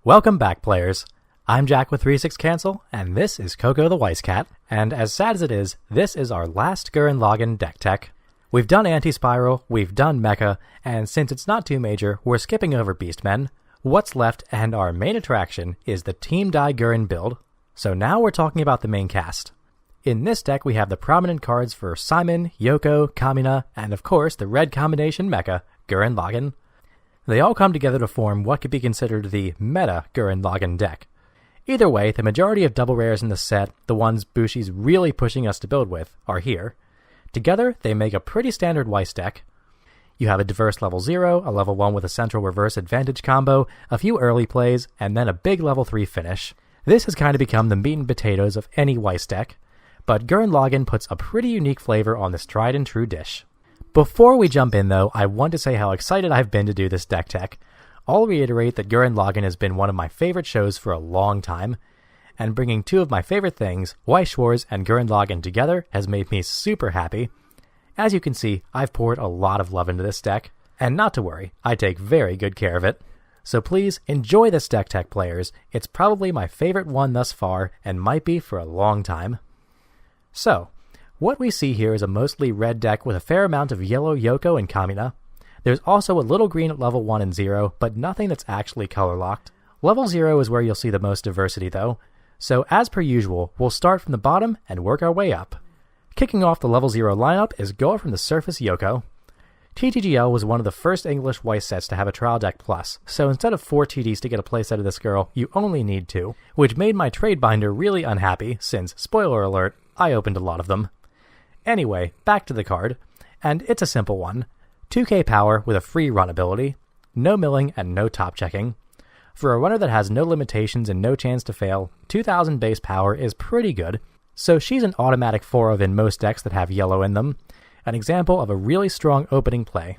Welcome back, players. I'm Jack with 36 Cancel, and this is Coco the Weiss Cat. And as sad as it is, this is our last Gurren Lagann deck tech. We've done Anti-Spiral, we've done Mecha, and since it's not too major, we're skipping over Beastmen. What's left and our main attraction is the Team Dai Gurren build. So now we're talking about the main cast. In this deck, we have the prominent cards for Simon, Yoko, Kamina, and of course the red combination mecha, Gurren Lagann. They all come together to form what could be considered the meta Gurren Lagann deck. Either way, the majority of double rares in the set, the ones Bushi's really pushing us to build with, are here. Together, they make a pretty standard Weiss deck. You have a diverse level 0, a level 1 with a central reverse advantage combo, a few early plays, and then a big level 3 finish. This has kind of become the meat and potatoes of any Weiss deck, but Gurren Lagann puts a pretty unique flavor on this tried and true dish. Before we jump in though, I want to say how excited I've been to do this deck tech. I'll reiterate that Gurren Lagann has been one of my favorite shows for a long time, and bringing two of my favorite things, Weiss Schwarz and Gurren Lagann together, has made me super happy. As you can see, I've poured a lot of love into this deck, and not to worry, I take very good care of it. So please, enjoy this deck tech, players. It's probably my favorite one thus far, and might be for a long time. So, what we see here is a mostly red deck with a fair amount of yellow Yoko and Kamina. There's also a little green at level 1 and 0, but nothing that's actually color locked. Level 0 is where you'll see the most diversity though. So as per usual, we'll start from the bottom and work our way up. Kicking off the level 0 lineup is Go from the Surface Yoko. TTGL was one of the first English Weiss sets to have a Trial Deck Plus, so instead of 4 TDs to get a playset of this girl, you only need 2, which made my trade binder really unhappy since, spoiler alert, I opened a lot of them. Anyway, back to the card, and it's a simple one. 2k power with a free run ability, no milling and no top checking. For a runner that has no limitations and no chance to fail, 2000 base power is pretty good, so she's an automatic 4 of in most decks that have yellow in them, an example of a really strong opening play.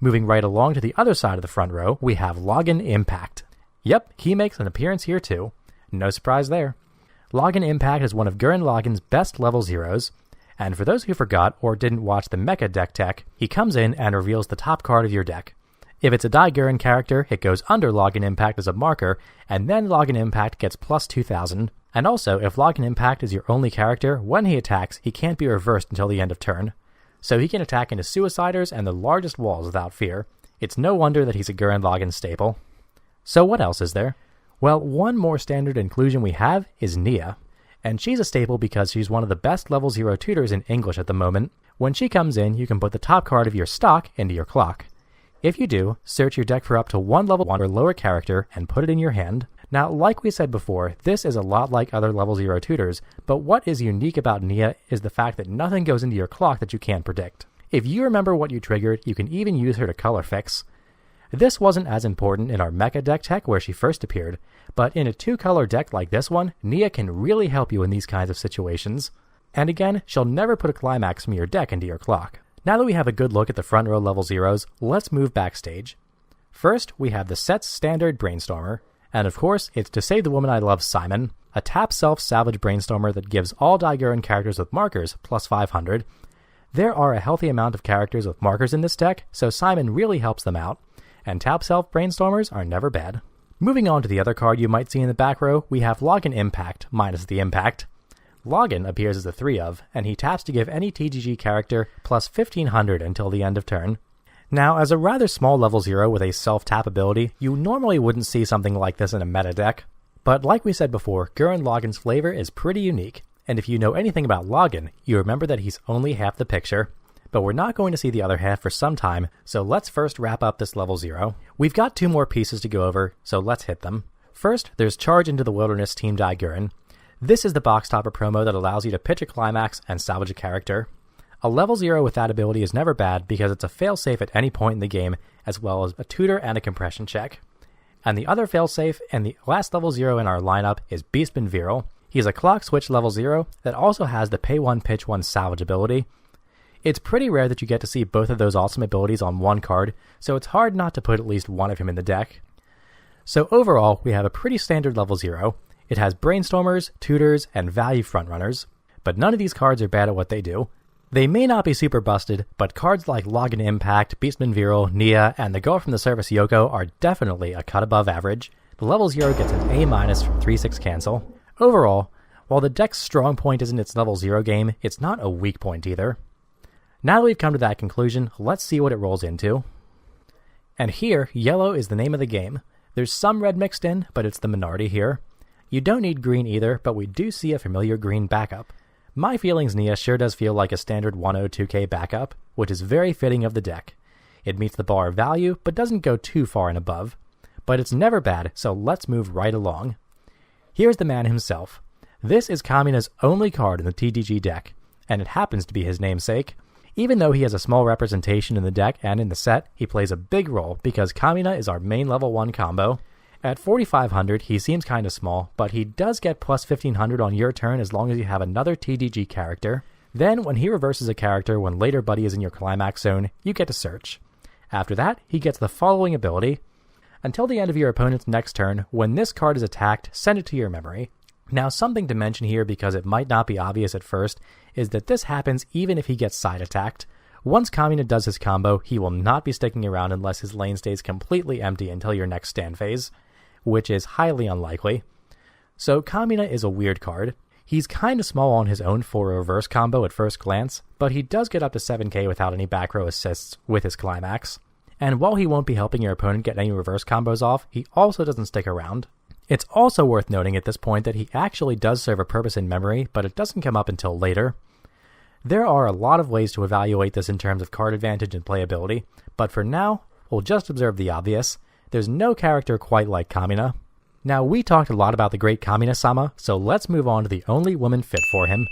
Moving right along to the other side of the front row, we have Lagann Impact. Yep, he makes an appearance here too. No surprise there. Lagann Impact is one of Gurren Lagann's best level 0s, and for those who forgot or didn't watch the Mecha deck tech, he comes in and reveals the top card of your deck. If it's a Dai Gurren character, it goes under Lagann Impact as a marker, and then Lagann Impact gets plus 2000. And also, if Lagann Impact is your only character, when he attacks, he can't be reversed until the end of turn. So he can attack into Suiciders and the largest walls without fear. It's no wonder that he's a Gurren Lagann staple. So what else is there? Well, one more standard inclusion we have is Nia. And she's a staple because she's one of the best level 0 tutors in English at the moment. When she comes in, you can put the top card of your stock into your clock. If you do, search your deck for up to one level 1 or lower character and put it in your hand. Now, like we said before, this is a lot like other level 0 tutors, but what is unique about Nia is the fact that nothing goes into your clock that you can't predict. If you remember what you triggered, you can even use her to color fix. This wasn't as important in our Mecha deck tech where she first appeared, but in a 2-color deck like this one, Nia can really help you in these kinds of situations. And again, she'll never put a climax from your deck into your clock. Now that we have a good look at the front row level 0s, let's move backstage. First, we have the set's standard Brainstormer, and of course, it's To Save the Woman I Love, Simon, a tap self-salvage Brainstormer that gives all Dai Gurren characters with markers plus 500. There are a healthy amount of characters with markers in this deck, so Simon really helps them out, and tap self Brainstormers are never bad. Moving on to the other card you might see in the back row, we have Lagann Impact, minus the impact. Lagann appears as a 3 of, and he taps to give any TGG character plus 1500 until the end of turn. Now, as a rather small level 0 with a self-tap ability, you normally wouldn't see something like this in a meta deck. But like we said before, Gurren Lagann's flavor is pretty unique, and if you know anything about Lagann, you remember that he's only half the picture. But we're not going to see the other half for some time, so let's first wrap up this level 0. We've got 2 more pieces to go over, so let's hit them. First, there's Charge into the Wilderness Team Dai Gurren. This is the box topper promo that allows you to pitch a climax and salvage a character. A level 0 with that ability is never bad because it's a failsafe at any point in the game, as well as a tutor and a compression check. And the other failsafe and the last level 0 in our lineup is Beastman Viral. He's a clock switch level 0 that also has the pay 1 pitch 1 salvage ability. It's pretty rare that you get to see both of those awesome abilities on one card, so it's hard not to put at least one of him in the deck. So overall, we have a pretty standard level 0. It has Brainstormers, Tutors, and Value Frontrunners, but none of these cards are bad at what they do. They may not be super busted, but cards like Lagann Impact, Beastman Viral, Nia, and the Go from the Surface Yoko are definitely a cut above average. The level 0 gets an A- from 3/6 cancel. Overall, while the deck's strong point isn't its level 0 game, it's not a weak point either. Now that we've come to that conclusion, let's see what it rolls into. And here, yellow is the name of the game. There's some red mixed in, but it's the minority here. You don't need green either, but we do see a familiar green backup. My feelings Nia sure does feel like a standard 102k backup, which is very fitting of the deck. It meets the bar of value, but doesn't go too far and above. But it's never bad, so let's move right along. Here's the man himself. This is Kamina's only card in the TTG deck, and it happens to be his namesake. Even though he has a small representation in the deck and in the set, he plays a big role because Kamina is our main level 1 combo. At 4500, he seems kinda small, but he does get plus 1500 on your turn as long as you have another TTG character. Then, when he reverses a character when later Buddy is in your climax zone, you get to search. After that, he gets the following ability. Until the end of your opponent's next turn, when this card is attacked, send it to your memory. Now, something to mention here, because it might not be obvious at first, is that this happens even if he gets side attacked. Once Kamina does his combo, he will not be sticking around unless his lane stays completely empty until your next stand phase, which is highly unlikely. So Kamina is a weird card. He's kinda small on his own for a reverse combo at first glance, but he does get up to 7k without any back row assists with his climax. And while he won't be helping your opponent get any reverse combos off, he also doesn't stick around. It's also worth noting at this point that he actually does serve a purpose in memory, but it doesn't come up until later. There are a lot of ways to evaluate this in terms of card advantage and playability, but for now, we'll just observe the obvious. There's no character quite like Kamina. Now, we talked a lot about the great Kamina-sama, so let's move on to the only woman fit for him.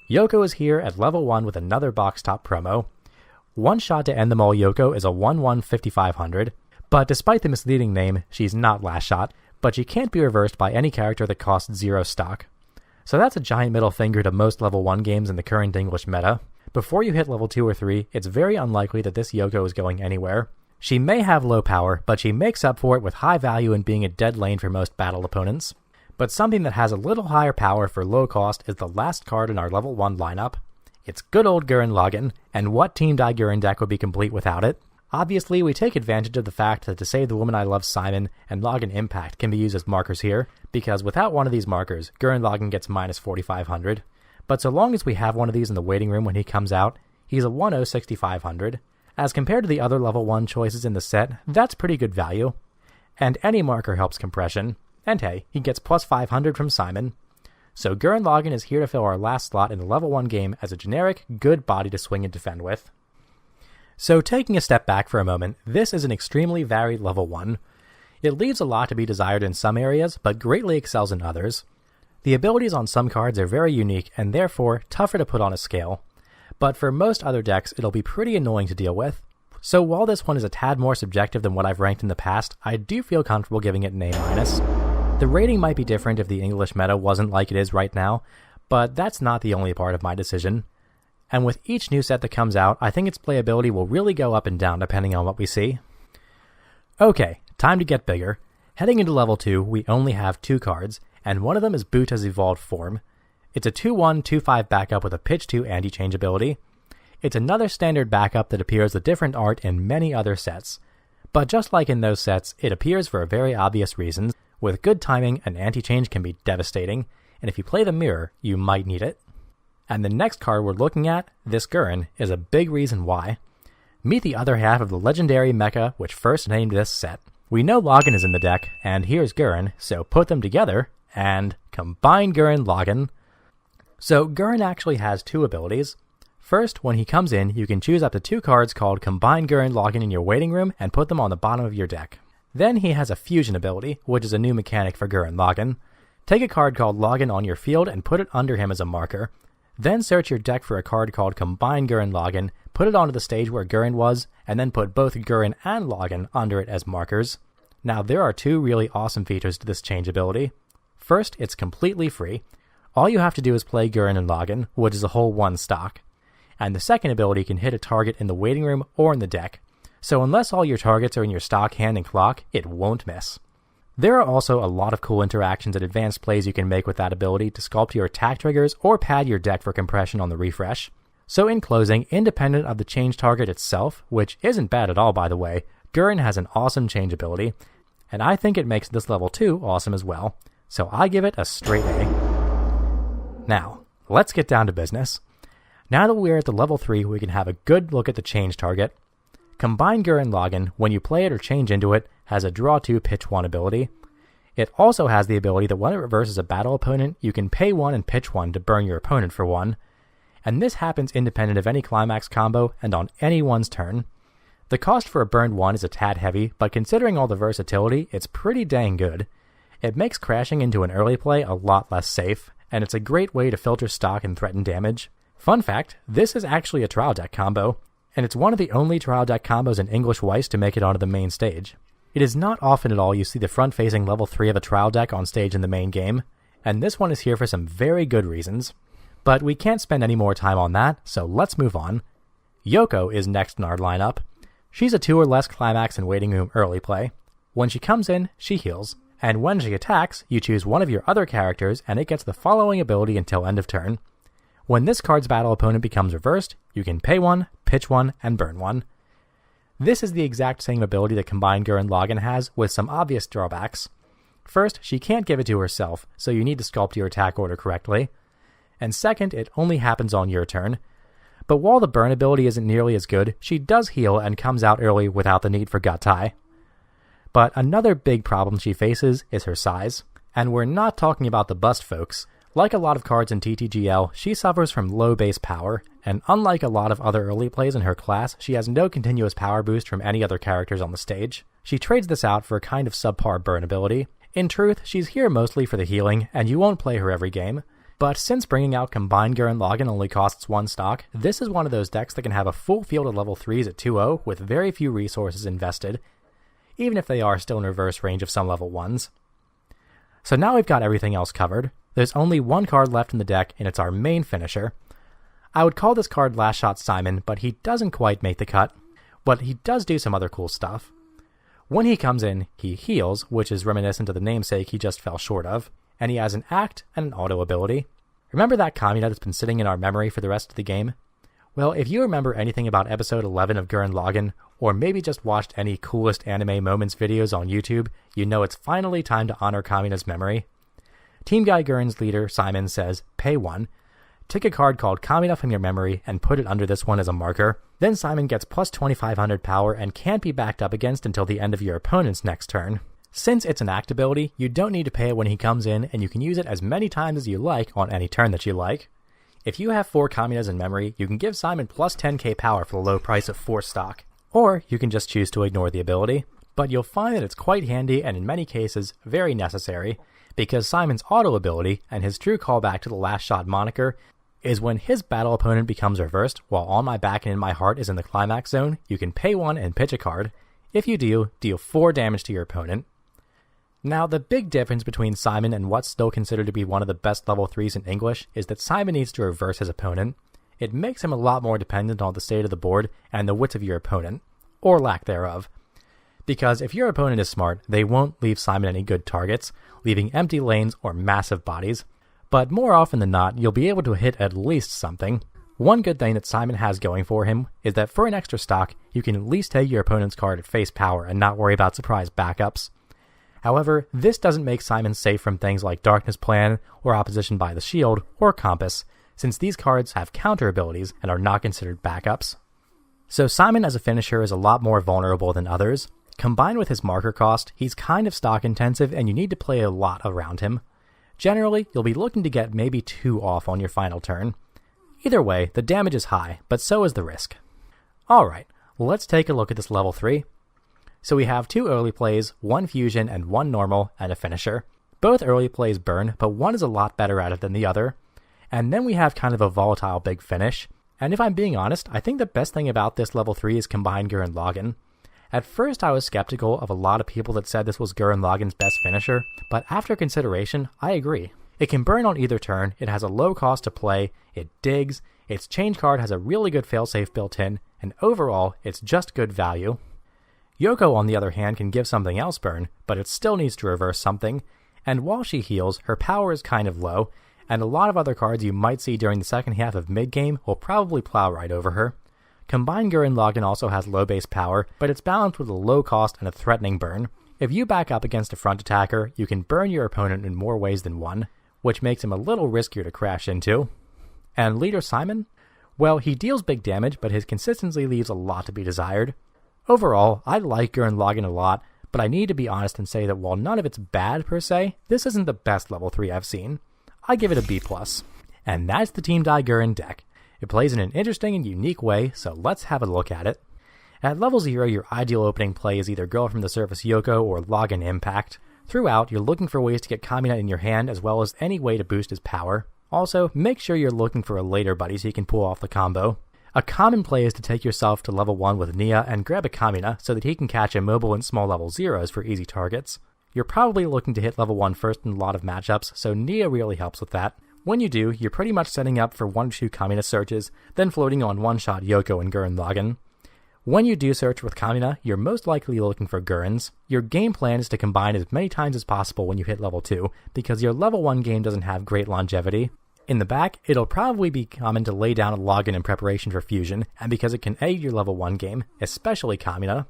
Yoko is here at level 1 with another box top promo. One shot to end them all Yoko is a 1/1 5500, but despite the misleading name, she's not last shot, but she can't be reversed by any character that costs 0 stock. So that's a giant middle finger to most level 1 games in the current English meta. Before you hit level 2 or 3, it's very unlikely that this Yoko is going anywhere. She may have low power, but she makes up for it with high value in being a dead lane for most battle opponents. But something that has a little higher power for low cost is the last card in our level 1 lineup. It's good old Lagann, and what Team Dai Gurren deck would be complete without it? Obviously, we take advantage of the fact that To Save the Woman I Love Simon and Lagann Impact can be used as markers here, because without one of these markers, Lagann gets minus 4500. But so long as we have one of these in the waiting room when he comes out, he's a 1/0 6500. As compared to the other level 1 choices in the set, that's pretty good value. And any marker helps compression. And hey, he gets plus 500 from Simon. So Lagann is here to fill our last slot in the level 1 game as a generic, good body to swing and defend with. So taking a step back for a moment, this is an extremely varied level 1. It leaves a lot to be desired in some areas, but greatly excels in others. The abilities on some cards are very unique and therefore tougher to put on a scale. But for most other decks, it'll be pretty annoying to deal with. So while this one is a tad more subjective than what I've ranked in the past, I do feel comfortable giving it an A-. The rating might be different if the English meta wasn't like it is right now, but that's not the only part of my decision. And with each new set that comes out, I think its playability will really go up and down depending on what we see. Okay, time to get bigger. Heading into level 2, we only have 2 cards, and one of them is BOOTA's Evolved Form. It's a 2/1, 2/5 backup with a pitch 2 anti-change ability. It's another standard backup that appears with different art in many other sets. But just like in those sets, it appears for a very obvious reason. With good timing, an anti-change can be devastating, and if you play the mirror, you might need it. And the next card we're looking at, this CURREN, is a big reason why. Meet the other half of the legendary mecha which first named this set. We know Lagann is in the deck, and here's CURREN, so put them together, and combine Lagann. So CURREN actually has 2 abilities. First, when he comes in, you can choose up to 2 cards called Combine Lagann in your waiting room and put them on the bottom of your deck. Then he has a fusion ability, which is a new mechanic for Lagann. Take a card called Lagann on your field and put it under him as a marker. Then search your deck for a card called Combine Lagann, put it onto the stage where CURREN was, and then put both CURREN and Lagann under it as markers. Now there are 2 really awesome features to this change ability. First, it's completely free. All you have to do is play CURREN and Lagann, which is a whole 1 stock. And the second ability can hit a target in the waiting room or in the deck. So unless all your targets are in your stock, hand, and clock, it won't miss. There are also a lot of cool interactions and advanced plays you can make with that ability to sculpt your attack triggers or pad your deck for compression on the refresh. So in closing, independent of the change target itself, which isn't bad at all by the way, CURREN has an awesome change ability. and I think it makes this level 2 awesome as well, so I give it a straight A. Now, let's get down to business. Now that we're at the level 3, we can have a good look at the change target. Combined Gurren Lagann, when you play it or change into it, has a draw 2 pitch 1 ability. It also has the ability that when it reverses a battle opponent, you can pay 1 and pitch 1 to burn your opponent for 1. And this happens independent of any climax combo and on anyone's turn. The cost for a burned 1 is a tad heavy, but considering all the versatility, it's pretty dang good. It makes crashing into an early play a lot less safe, and it's a great way to filter stock and threaten damage. Fun fact, this is actually a trial deck combo, and it's one of the only trial deck combos in English Weiss to make it onto the main stage. It is not often at all you see the front-facing level 3 of a trial deck on stage in the main game, and this one is here for some very good reasons. But we can't spend any more time on that, so let's move on. Yoko is next in our lineup. She's a 2 or less climax and waiting room early play. When she comes in, she heals, and when she attacks, you choose one of your other characters and it gets the following ability until end of turn. When this card's battle opponent becomes reversed, you can pay 1, pitch 1, and burn 1. This is the exact same ability that Combined Gurren Lagann has, with some obvious drawbacks. First, she can't give it to herself, so you need to sculpt your attack order correctly. And second, it only happens on your turn. But while the burn ability isn't nearly as good, she does heal and comes out early without the need for gut tie. But another big problem she faces is her size. And we're not talking about the bust, folks. Like a lot of cards in TTGL, she suffers from low base power, and unlike a lot of other early plays in her class, she has no continuous power boost from any other characters on the stage. She trades this out for a kind of subpar burn ability. In truth, she's here mostly for the healing, and you won't play her every game. But since bringing out Combined Gurren Lagann only costs 1 stock, this is one of those decks that can have a full field of level 3s at 2-0 with very few resources invested, even if they are still in reverse range of some level 1s. So now we've got everything else covered. There's only one card left in the deck, and it's our main finisher. I would call this card Last Shot Simon, but he doesn't quite make the cut. But he does do some other cool stuff. When he comes in, he heals, which is reminiscent of the namesake he just fell short of, and he has an act and an auto ability. Remember that Kamina that's been sitting in our memory for the rest of the game? Well, if you remember anything about episode 11 of Gurren Lagann, or maybe just watched any coolest anime moments videos on YouTube, you know it's finally time to honor Kamina's memory. Team Guy Gurren's leader, Simon, says, pay 1. Take a card called Kamina from your memory and put it under this one as a marker. Then Simon gets plus 2500 power and can't be backed up against until the end of your opponent's next turn. Since it's an act ability, you don't need to pay it when he comes in, and you can use it as many times as you like on any turn that you like. If you have 4 Kaminas in memory, you can give Simon plus 10k power for the low price of 4 stock. Or you can just choose to ignore the ability. But you'll find that it's quite handy and in many cases, very necessary, because Simon's auto ability, and his true callback to the Last Shot moniker, is when his battle opponent becomes reversed while On My Back and In My Heart is in the climax zone, you can pay 1 and pitch a card. If you do, deal 4 damage to your opponent. Now, the big difference between Simon and what's still considered to be one of the best level 3s in English is that Simon needs to reverse his opponent. It makes him a lot more dependent on the state of the board and the wits of your opponent, or lack thereof. Because if your opponent is smart, they won't leave Simon any good targets, leaving empty lanes or massive bodies. But more often than not, you'll be able to hit at least something. One good thing that Simon has going for him is that for an extra stock, you can at least take your opponent's card at face power and not worry about surprise backups. However, this doesn't make Simon safe from things like Darkness Plan, or Opposition by the Shield, or Compass, since these cards have counter abilities and are not considered backups. So Simon as a finisher is a lot more vulnerable than others. Combined with his marker cost, he's kind of stock intensive and you need to play a lot around him. Generally, you'll be looking to get maybe 2 off on your final turn. Either way, the damage is high, but so is the risk. Alright, let's take a look at this level 3. So we have 2 early plays, 1 fusion and 1 normal, and a finisher. Both early plays burn, but one is a lot better at it than the other. And then we have kind of a volatile big finish. And if I'm being honest, I think the best thing about this level 3 is Combined Gurren Lagann. At first I was skeptical of a lot of people that said this was Gurren Lagann's best finisher, but after consideration, I agree. It can burn on either turn, it has a low cost to play, it digs, its change card has a really good failsafe built in, and overall, it's just good value. Yoko, on the other hand, can give something else burn, but it still needs to reverse something, and while she heals, her power is kind of low, and a lot of other cards you might see during the second half of mid-game will probably plow right over her. Combined Gurren Lagann also has low base power, but it's balanced with a low cost and a threatening burn. If you back up against a front attacker, you can burn your opponent in more ways than one, which makes him a little riskier to crash into. And Leader Simon? Well, he deals big damage, but his consistency leaves a lot to be desired. Overall, I like Gurren Lagann a lot, but I need to be honest and say that while none of it's bad per se, this isn't the best level 3 I've seen. I give it a B+. And that's the Team Dai Gurren deck. It plays in an interesting and unique way, so let's have a look at it. At level 0, your ideal opening play is either Girl from the Surface Yoko or Lagann Impact. Throughout, you're looking for ways to get Kamina in your hand as well as any way to boost his power. Also, make sure you're looking for a later buddy so you can pull off the combo. A common play is to take yourself to level 1 with Nia and grab a Kamina so that he can catch immobile and small level 0s for easy targets. You're probably looking to hit level 1 first in a lot of matchups, so Nia really helps with that. When you do, you're pretty much setting up for 1 or 2 Kamina searches, then floating on one-shot Yoko and Gurren Lagann. When you do search with Kamina, you're most likely looking for Gurrens. Your game plan is to combine as many times as possible when you hit level 2, because your level 1 game doesn't have great longevity. In the back, it'll probably be common to lay down a Lagann in preparation for fusion, and because it can aid your level 1 game, especially Kamina.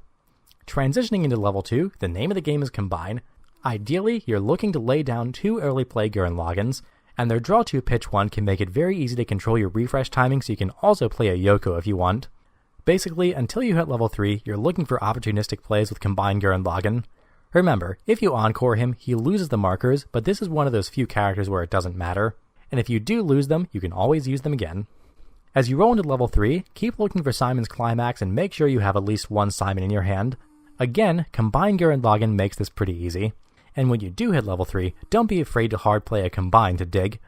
Transitioning into level 2, the name of the game is Combine. Ideally, you're looking to lay down 2 early play Gurren Laganns, and their draw 2 pitch 1 can make it very easy to control your refresh timing so you can also play a Yoko if you want. Basically, until you hit level 3, you're looking for opportunistic plays with Combine Gurren Lagann. Remember, if you encore him, he loses the markers, but this is one of those few characters where it doesn't matter. And if you do lose them, you can always use them again. As you roll into level 3, keep looking for Simon's Climax and make sure you have at least 1 Simon in your hand. Again, Combine Gurren Lagann makes this pretty easy. And when you do hit level 3, don't be afraid to hard play a Combine to dig.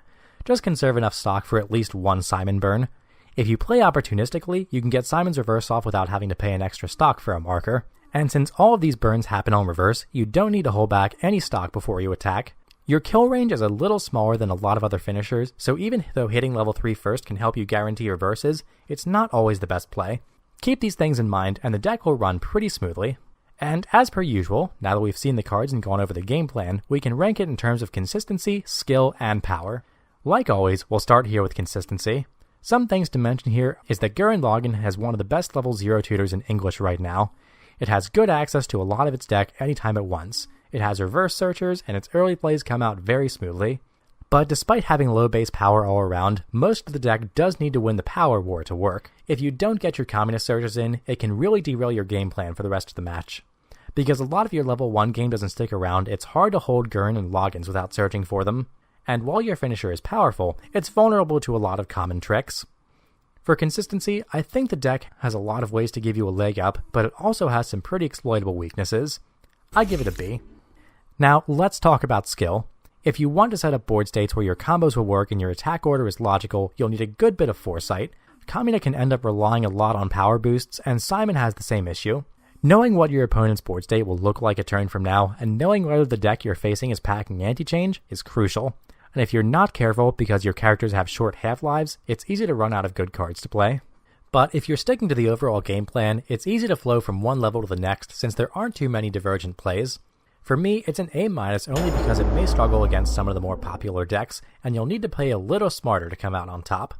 Just conserve enough stock for at least 1 Simon burn. If you play opportunistically, you can get Simon's reverse off without having to pay an extra stock for a marker. And since all of these burns happen on reverse, you don't need to hold back any stock before you attack. Your kill range is a little smaller than a lot of other finishers, so even though hitting level 3 first can help you guarantee reverses, it's not always the best play. Keep these things in mind and the deck will run pretty smoothly. And as per usual, now that we've seen the cards and gone over the game plan, we can rank it in terms of consistency, skill, and power. Like always, we'll start here with consistency. Some things to mention here is that Gurren Lagann has one of the best level 0 tutors in English right now. It has good access to a lot of its deck anytime at once. It has reverse searchers, and its early plays come out very smoothly. But despite having low base power all around, most of the deck does need to win the power war to work. If you don't get your Kamina searchers in, it can really derail your game plan for the rest of the match. Because a lot of your level 1 game doesn't stick around, it's hard to hold Gurren and Laganns without searching for them. And while your finisher is powerful, it's vulnerable to a lot of common tricks. For consistency, I think the deck has a lot of ways to give you a leg up, but it also has some pretty exploitable weaknesses. I give it a B. Now, let's talk about skill. If you want to set up board states where your combos will work and your attack order is logical, you'll need a good bit of foresight. Kamina can end up relying a lot on power boosts, and Simon has the same issue. Knowing what your opponent's board state will look like a turn from now, and knowing whether the deck you're facing is packing anti-change, is crucial. And if you're not careful because your characters have short half-lives, it's easy to run out of good cards to play. But if you're sticking to the overall game plan, it's easy to flow from one level to the next since there aren't too many divergent plays. For me, it's an A- only because it may struggle against some of the more popular decks, and you'll need to play a little smarter to come out on top.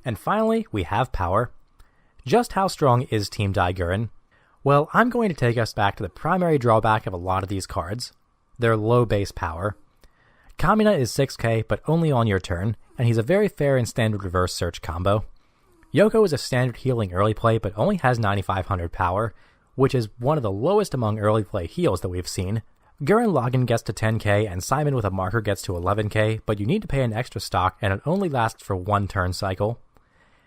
And finally, we have power. Just how strong is Team Dai Gurren? Well, I'm going to take us back to the primary drawback of a lot of these cards. Their low base power. Kamina is 6k, but only on your turn, and he's a very fair and standard reverse search combo. Yoko is a standard healing early play, but only has 9500 power, which is one of the lowest among early play heals that we've seen. Gurren Lagann gets to 10k, and Simon with a marker gets to 11k, but you need to pay an extra stock, and it only lasts for one turn cycle.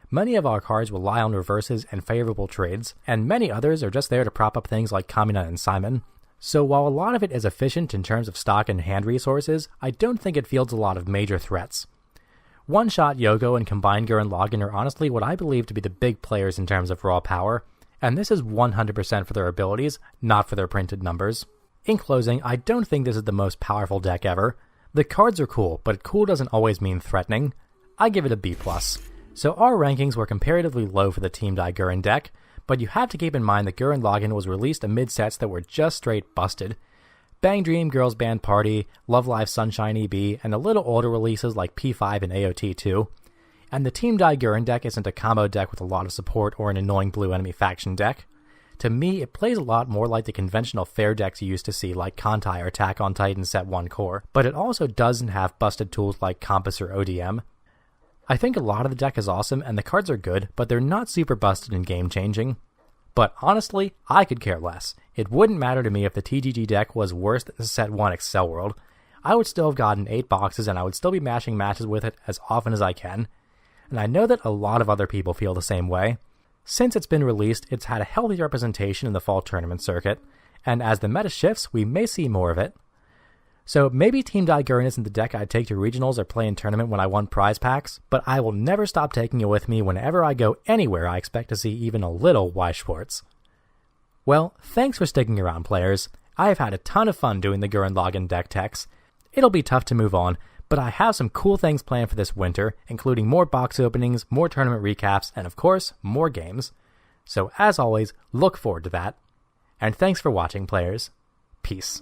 Many of our cards rely on reverses and favorable trades, and many others are just there to prop up things like Kamina and Simon. So while a lot of it is efficient in terms of stock and hand resources, I don't think it fields a lot of major threats. One-shot Yoko and combined Gurren Lagann are honestly what I believe to be the big players in terms of raw power, and this is 100% for their abilities, not for their printed numbers. In closing, I don't think this is the most powerful deck ever. The cards are cool, but cool doesn't always mean threatening. I give it a B+. So our rankings were comparatively low for the Team Dai Gurren deck, but you have to keep in mind that Gurren Lagann was released amid sets that were just straight busted. Bang Dream, Girls Band Party, Love Live Sunshine EB, and the little older releases like P5 and AOT 2. And the Team Dai Gurren deck isn't a combo deck with a lot of support or an annoying blue enemy faction deck. To me, it plays a lot more like the conventional fair decks you used to see like Kantai or Attack on Titan set 1 core, but it also doesn't have busted tools like Compass or ODM. I think a lot of the deck is awesome and the cards are good, but they're not super busted and game-changing. But honestly, I could care less. It wouldn't matter to me if the TTG deck was worse than the set 1 Excel World. I would still have gotten 8 boxes and I would still be mashing matches with it as often as I can. And I know that a lot of other people feel the same way. Since it's been released, it's had a healthy representation in the fall tournament circuit, and as the meta shifts, we may see more of it. So maybe Team Dai Gurren isn't the deck I'd take to regionals or play in tournament when I won prize packs, but I will never stop taking it with me whenever I go anywhere I expect to see even a little Weiss Schwartz. Well, thanks for sticking around, players. I have had a ton of fun doing the Gurren Lagann deck techs. It'll be tough to move on, but I have some cool things planned for this winter, including more box openings, more tournament recaps, and of course, more games. So as always, look forward to that. And thanks for watching, players. Peace.